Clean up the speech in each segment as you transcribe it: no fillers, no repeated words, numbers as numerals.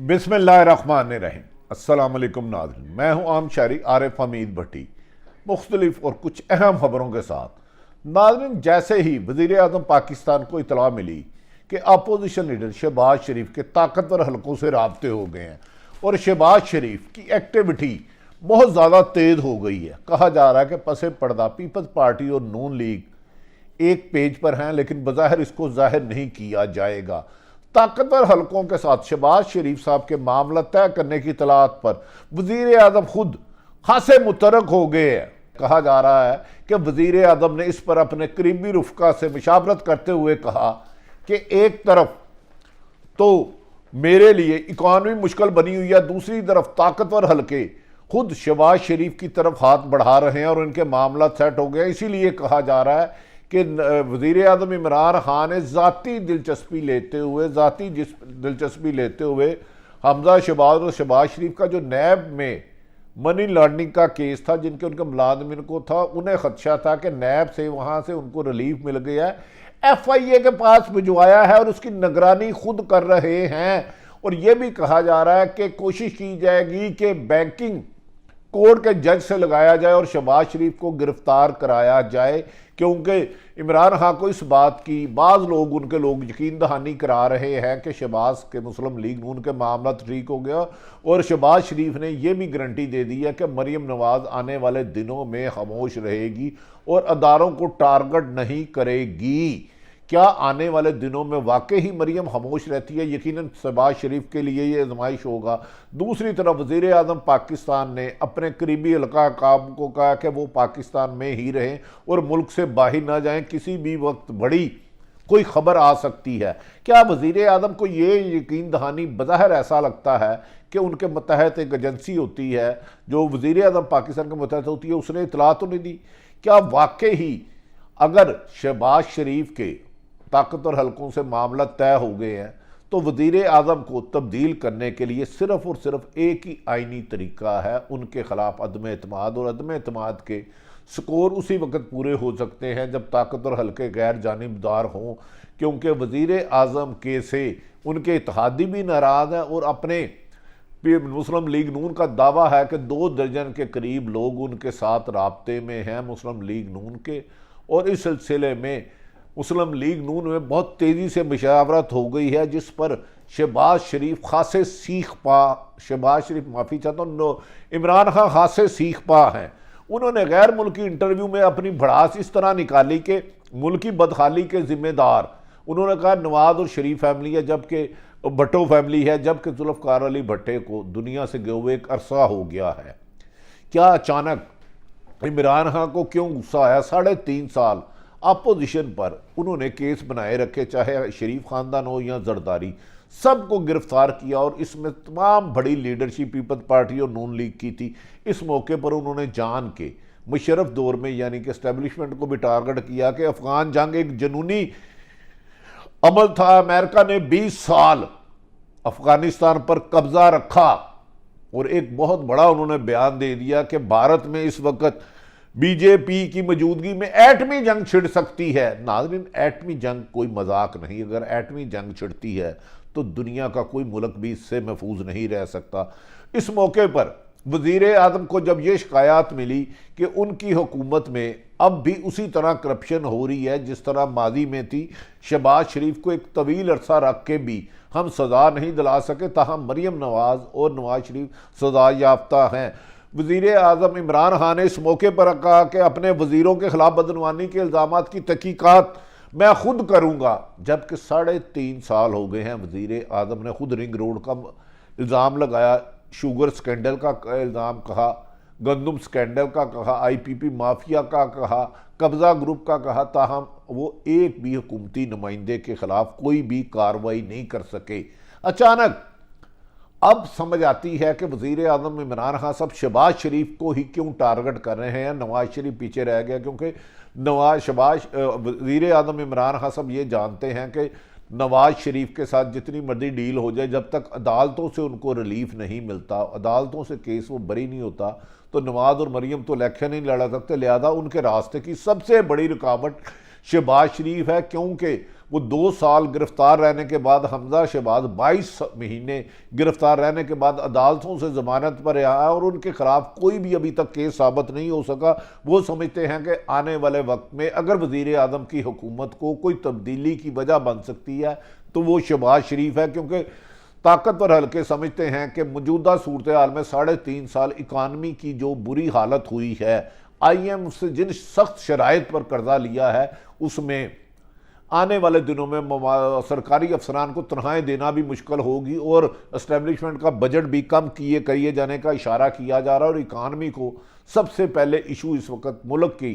बिस्मिल्लाहिर्रहमानिर्रहीम। अस्सलाम वालेकुम नाज़रीन, मैं हूँ आम शायरी आरिफ हमीद भट्टी, मुख्तलिफ और कुछ अहम खबरों के साथ। नाज़रीन, जैसे ही वज़ीर आज़म पाकिस्तान को इतला मिली कि अपोजिशन लीडर शहबाज शरीफ के ताकतवर हलकों से राब्ते हो गए हैं और शहबाज शरीफ की एक्टिविटी बहुत ज़्यादा तेज़ हो गई है, कहा जा रहा है कि पसे पर्दा पीपल्स पार्टी और नून लीग एक पेज पर हैं, लेकिन बज़ाहिर इसको जाहिर नहीं किया जाएगा। ताकतवर हलकों के साथ शहबाज शरीफ साहब के मामला तय करने की इतलात पर वज़ीर आज़म खुद खासे मुतरक हो गए हैं। कहा जा रहा है कि वज़ीर आज़म ने इस पर अपने करीबी रुफ़का से मुशावरत करते हुए कहा कि एक तरफ तो मेरे लिए इकॉनमी मुश्किल बनी हुई है, दूसरी तरफ ताकतवर हलके खुद शहबाज शरीफ की तरफ हाथ बढ़ा रहे हैं और उनके मामला सेट हो गए। इसीलिए कहा जा रहा है कि वज़ीर आज़म इमरान खान ने ज़ाती दिलचस्पी लेते हुए हमजा शहबाज और शहबाज शरीफ का जो नैब में मनी लॉन्ड्रिंग का केस था, जिनके उनके मुलाजमिन को था, उन्हें खदशा था कि नैब से वहाँ से उनको रिलीफ मिल गया है, FIA के पास भिजवाया है और उसकी निगरानी खुद कर रहे हैं। और यह भी कहा जा रहा है कि कोशिश की जाएगी कि बैंकिंग कोर्ट के जज से लगाया जाए और शहबाज शरीफ को गिरफ्तार कराया जाए, क्योंकि इमरान खान को इस बात की उनके लोग यकीन दहानी करा रहे हैं कि शहबाज के मुस्लिम लीग नून के मामला ठीक हो गया। और शहबाज शरीफ ने यह भी गारंटी दे दी है कि मरियम नवाज आने वाले दिनों में खामोश रहेगी और अदारों को टारगेट नहीं करेगी। क्या आने वाले दिनों में वाकई ही मरियम खामोश रहती है? यकीनन शहबाज शरीफ के लिए ये आजमाइश होगा। दूसरी तरफ वज़ीर आज़म पाकिस्तान ने अपने करीबी हल्का काम को कहा कि वो पाकिस्तान में ही रहें और मुल्क से बाहर ना जाएं, किसी भी वक्त बड़ी कोई खबर आ सकती है। क्या वज़ीर आज़म को ये यकीन दहानी बज़ाहिर ऐसा लगता है कि उनके मतहत एक एजेंसी होती है जो वज़ीर आज़म पाकिस्तान के मतहत होती है, उसने इतला तो नहीं दी? क्या वाकई ही अगर शहबाज शरीफ के ताकतवर हलकों से मामला तय हो गए हैं तो वज़ीर आज़म को तब्दील करने के लिए सिर्फ और सिर्फ एक ही आइनी तरीका है, उनके खिलाफ अदम एतमाद। और अदम एतमाद के स्कोर उसी वक्त पूरे हो सकते हैं जब ताकतवर हलके गैर जानिबदार हों, क्योंकि वज़ीर आज़म के से उनके इत्तेहादी भी नाराज़ हैं और अपने मुस्लिम लीग नून का दावा है कि 2 दर्जन के करीब लोग उनके साथ राब्ते में हैं मुस्लिम लीग नून के। और इस सिलसिले में मुस्लिम लीग नून में बहुत तेज़ी से मुशावरत हो गई है, जिस पर शहबाज शरीफ खासे माफ़ी चाहता हूँ, इमरान खान खासे सीख पा हैं। उन्होंने गैर मुल्की इंटरव्यू में अपनी भड़ास इस तरह निकाली कि मुल्की बदहाली के ज़िम्मेदार, उन्होंने कहा नवाज और शरीफ फैमिली है, जबकि भट्टो फैमिली है, जबकि जुल्फ़िकार अली भट्टे को दुनिया से गए हुए एक अरसा हो गया है। क्या अचानक इमरान खान को क्यों गुस्सा आया? 3.5 साल अपोजिशन पर उन्होंने केस बनाए रखे, चाहे शरीफ ख़ानदान हो या जरदारी, सबको गिरफ्तार किया और इसमें तमाम बड़ी लीडरशिप पीपल्स पार्टी और नून लीग की थी। इस मौके पर उन्होंने जान के मुशर्रफ दौर में यानी कि एस्टेब्लिशमेंट को भी टारगेट किया कि अफगान जंग एक जुनूनी अमल था। अमेरिका ने 20 साल अफगानिस्तान पर कब्जा रखा और एक बहुत बड़ा उन्होंने बयान दे दिया कि भारत में इस वक्त बीजेपी की मौजूदगी में एटमी जंग छिड़ सकती है। नाज़रीन, एटमी जंग कोई मजाक नहीं। अगर एटमी जंग छिड़ती है तो दुनिया का कोई मुल्क भी इससे महफूज नहीं रह सकता। इस मौके पर वज़ीर आज़म को जब ये शिकायत मिली कि उनकी हुकूमत में अब भी उसी तरह करप्शन हो रही है जिस तरह माजी में थी, शहबाज शरीफ को एक तवील अरसा रख के भी हम सज़ा नहीं दिला सके, ताहम मरियम नवाज और नवाज शरीफ सज़ा याफ्ता हैं। वज़ीर आज़म इमरान खान ने इस मौके पर कहा कि अपने वज़ीरों के खिलाफ बदनवानी के इल्ज़ामात की तहकीकात मैं खुद करूँगा, जबकि 3.5 साल हो गए हैं वज़ीर आज़म ने खुद रिंग रोड का इल्ज़ाम लगाया, शुगर स्कैंडल का इल्ज़ाम कहा, गंदम स्कैंडल का कहा, IPP माफिया का कहा, कब्ज़ा ग्रुप का कहा, ताहम वो एक भी हुकूमती नुमाइंदे के खिलाफ कोई भी कार्रवाई नहीं कर सके। अचानक अब समझ आती है कि वज़ीर आज़म इमरान खान साहब शहबाज शरीफ को ही क्यों टारगेट कर रहे हैं। नवाज शरीफ पीछे रह गया, क्योंकि वज़ीर आज़म इमरान खान साहब ये जानते हैं कि नवाज शरीफ के साथ जितनी मर्जी डील हो जाए, जब तक अदालतों से उनको रिलीफ नहीं मिलता, अदालतों से केस वो बरी नहीं होता, तो नवाज और मरियम तो इलेक्शन नहीं लड़ा सकते। लिहाजा उनके रास्ते की सबसे बड़ी रुकावट शहबाज शरीफ है, क्योंकि वो 2 साल गिरफ्तार रहने के बाद हमजा शहबाज 22 महीने गिरफ्तार रहने के बाद अदालतों से ज़मानत पर आया और उनके खिलाफ कोई भी अभी तक केस साबित नहीं हो सका। वो समझते हैं कि आने वाले वक्त में अगर वज़ीर आज़म की हुकूमत को कोई तब्दीली की वजह बन सकती है तो वो शहबाज शरीफ है, क्योंकि ताकतवर हल्के समझते हैं कि मौजूदा सूरत हाल में 3.5 साल इकानमी की जो बुरी हालत हुई है, IMF से जिन सख्त शराइत पर कर्जा लिया है, उसमें आने वाले दिनों में सरकारी अफसरान को तनख्वाहें देना भी मुश्किल होगी और एस्टेब्लिशमेंट का बजट भी कम किए जाने का इशारा किया जा रहा है। और इकानमी को सबसे पहले इशू इस वक्त मुल्क की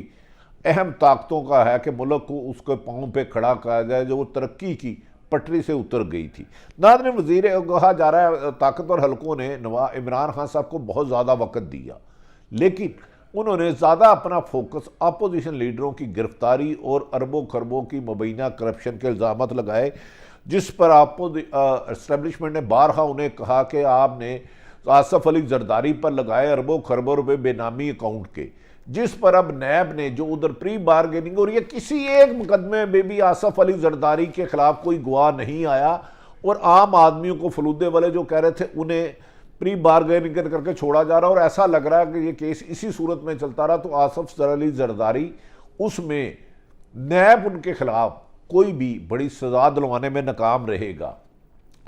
अहम ताकतों का है कि मुल्क को उसके पाँव पे खड़ा करा जाए जो वो तरक्की की पटरी से उतर गई थी। नाज़रीन, वज़ीर कहा जा रहा है ताकतवर हल्कों ने इमरान खान साहब को बहुत ज़्यादा वक्त दिया, लेकिन उन्होंने ज़्यादा अपना फोकस अपोजिशन लीडरों की गिरफ्तारी और अरबों खरबों की मुबैना करप्शन के इल्ज़ाम लगाए, जिस पर एस्टेब्लिशमेंट ने बारहा उन्हें कहा कि आपने आसफ अली जरदारी पर लगाए अरबों खरबों रुपये बेनामी अकाउंट के, जिस पर अब नैब ने जो उधर प्री बारगेनिंग, और ये किसी एक मुकदमे में भी आसफ अली जरदारी के खिलाफ कोई गवाह नहीं आया और आम आदमियों को फलूदे वाले जो कह रहे थे उन्हें प्री बारगेनिंग करके छोड़ा जा रहा है। और ऐसा लग रहा है कि ये केस इसी सूरत में चलता रहा तो आसफ अली जरदारी उसमें नैब उनके खिलाफ कोई भी बड़ी सजा दिलवाने में नाकाम रहेगा।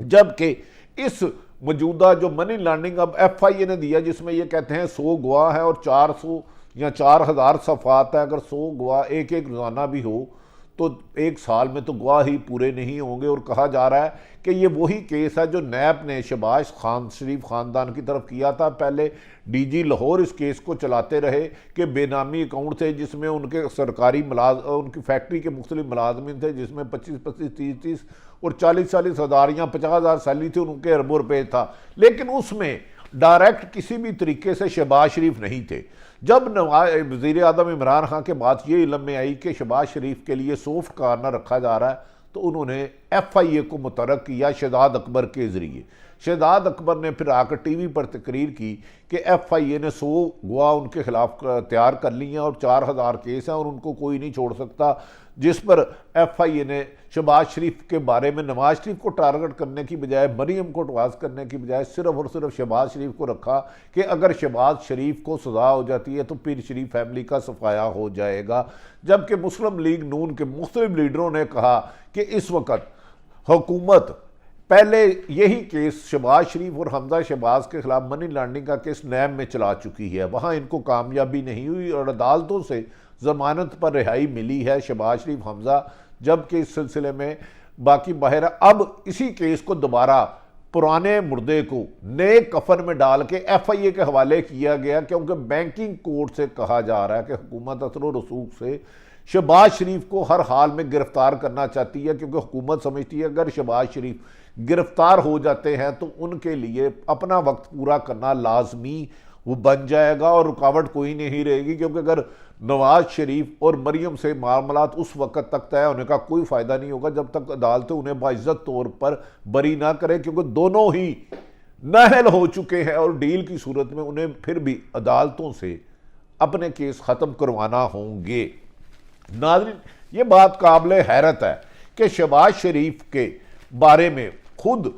जबकि इस मौजूदा जो मनी लॉन्ड्रिंग अब FIA ने दिया, जिसमें ये कहते हैं 100 गवाह है और 400 या 4000 सफ़ात है, अगर 100 गवाह एक रोज़ाना भी हो तो 1 साल में तो गवाह ही पूरे नहीं होंगे। और कहा जा रहा है कि ये वही केस है जो नैब ने शहबाज खान शरीफ ख़ानदान की तरफ किया था। पहले DG लाहौर इस केस को चलाते रहे कि बेनामी अकाउंट थे जिसमें उनके सरकारी उनकी फैक्ट्री के मुख्तलिफ मुलाजमिन थे, जिसमें 25-25, 30-30 और 40-40 हज़ार या 50,000 सैलरी थी, उनके अरबों रुपये था, लेकिन उसमें डायरेक्ट किसी भी तरीके से शहबाज शरीफ नहीं थे। जब वज़ीर आज़म इमरान खान के बात ये इल्म में आई कि शहबाज शरीफ के लिए सॉफ्ट कार्नर रखा जा रहा है तो उन्होंने FIA को मुतरक किया शहजाद अकबर के ज़रिए। शहजाद अकबर ने फिर आकर TV पर तकरीर की कि FIA ने 100 गवाह उनके खिलाफ तैयार कर लिए हैं और 4000 केस हैं और उनको कोई नहीं छोड़ सकता, जिस पर FIA ने शहबाज शरीफ के बारे में नवाज शरीफ को टारगेट करने की बजाय, मरीम को टवास करने की बजाय सिर्फ और सिर्फ शहबाज शरीफ को रखा कि अगर शहबाज शरीफ को सज़ा हो जाती है तो पीर शरीफ फैमिली का सफाया हो जाएगा। जबकि मुस्लिम लीग नून के मुख्तलिफ लीडरों ने कहा कि इस वक्त हुकूमत पहले यही केस शहबाज शरीफ और हमजा शहबाज के खिलाफ मनी लॉन्ड्रिंग का केस नैब में चला चुकी है, वहाँ इनको कामयाबी नहीं हुई और अदालतों से ज़मानत पर रिहाई मिली है शहबाज शरीफ हमजा। जबकि इस सिलसिले में बाकी बाहर अब इसी केस को दोबारा पुराने मुर्दे को नए कफन में डाल के FIA के हवाले किया गया, क्योंकि बैंकिंग कोर्ट से कहा जा रहा है कि हुकूमत असर व रसूख से शहबाज शरीफ को हर हाल में गिरफ्तार करना चाहती है, क्योंकि हुकूमत समझती है अगर शहबाज शरीफ गिरफ्तार हो जाते हैं तो उनके लिए अपना वक्त पूरा करना लाजमी वो बन जाएगा और रुकावट कोई नहीं रहेगी। क्योंकि अगर नवाज शरीफ और मरियम से मामलात उस वक्त तक तय होने का कोई फ़ायदा नहीं होगा जब तक अदालतें उन्हें बाइज्जत तौर पर बरी ना करें, क्योंकि दोनों ही नाअहल हो चुके हैं और डील की सूरत में उन्हें फिर भी अदालतों से अपने केस ख़त्म करवाना होंगे। नाज़रीन, ये बात काबिल हैरत है कि शहबाज शरीफ के बारे में खुद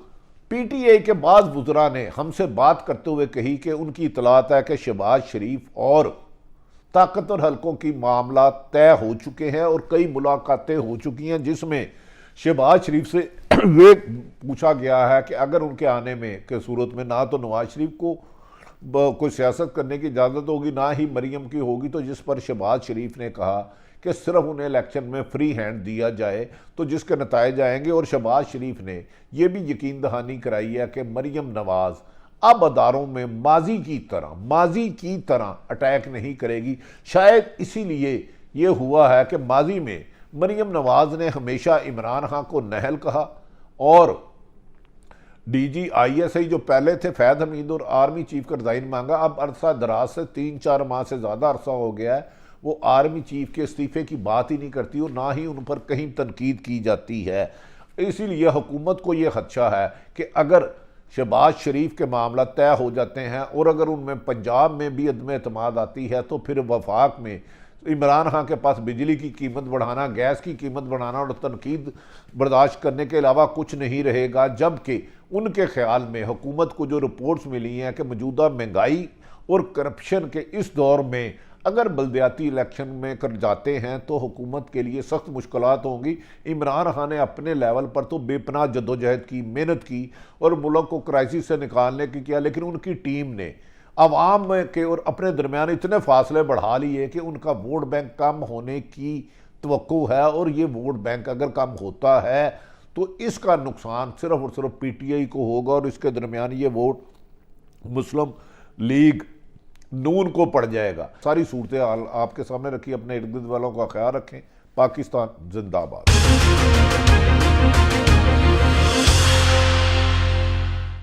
PTI के बाद वुज़रा ने हमसे बात करते हुए कही कि उनकी इतलात है कि शहबाज शरीफ और ताकतवर हल्कों की मामला तय हो चुके हैं और कई मुलाकातें हो चुकी हैं, जिसमें शहबाज शरीफ से वे पूछा गया है कि अगर उनके आने में के सूरत में ना तो नवाज शरीफ को कोई सियासत करने की इजाज़त होगी ना ही मरियम की होगी, तो जिस पर शहबाज शरीफ ने कहा कि सिर्फ उन्हें इलेक्शन में फ्री हैंड दिया जाए तो जिसके नताइज आएंगे। और शहबाज शरीफ ने यह भी यकीन दहानी कराई है कि मरियम नवाज अब अदारों में माजी की तरह अटैक नहीं करेगी। शायद इसीलिए ये हुआ है कि माजी में मरियम नवाज ने हमेशा इमरान खान को नहल कहा और DG ISI जो पहले थे फैद हमीद और आर्मी चीफ का रिजाइन मांगा। अब अरसा दराज से 3-4 माह से ज़्यादा अरसा हो गया है वो आर्मी चीफ के इस्तीफे की बात ही नहीं करती और ना ही उन पर कहीं तनकीद की जाती है। इसीलिए हुकूमत को ये खदशा है कि अगर शहबाज शरीफ के मामला तय हो जाते हैं और अगर उनमें पंजाब में भी अदम एतमाद आती है तो फिर वफाक में इमरान खान के पास बिजली की कीमत बढ़ाना, गैस की कीमत बढ़ाना और तनकीद बर्दाश्त करने के अलावा कुछ नहीं रहेगा। जबकि उनके ख्याल में हुकूमत को जो रिपोर्ट्स मिली हैं कि मौजूदा महंगाई और करप्शन के इस दौर में अगर बल्दियाती इलेक्शन में कर जाते हैं तो हुकूमत के लिए सख्त मुश्किलात होंगी। इमरान खान ने अपने लेवल पर तो बेपनाह जद्दोजहद की, मेहनत की और मुल्क को क्राइसिस से निकालने की किया, लेकिन उनकी टीम ने अवाम के और अपने दरमियान इतने फासले बढ़ा लिए कि उनका वोट बैंक कम होने की तवक्को है। और ये वोट बैंक अगर कम होता है तो इसका नुकसान सिर्फ और सिर्फ PTI को होगा और इसके दरमियान ये वोट मुस्लिम लीग नून को पड़ जाएगा। सारी सूरत हाल आपके सामने रखी, अपने इर्द गिर्द वालों का ख्याल रखें। पाकिस्तान जिंदाबाद।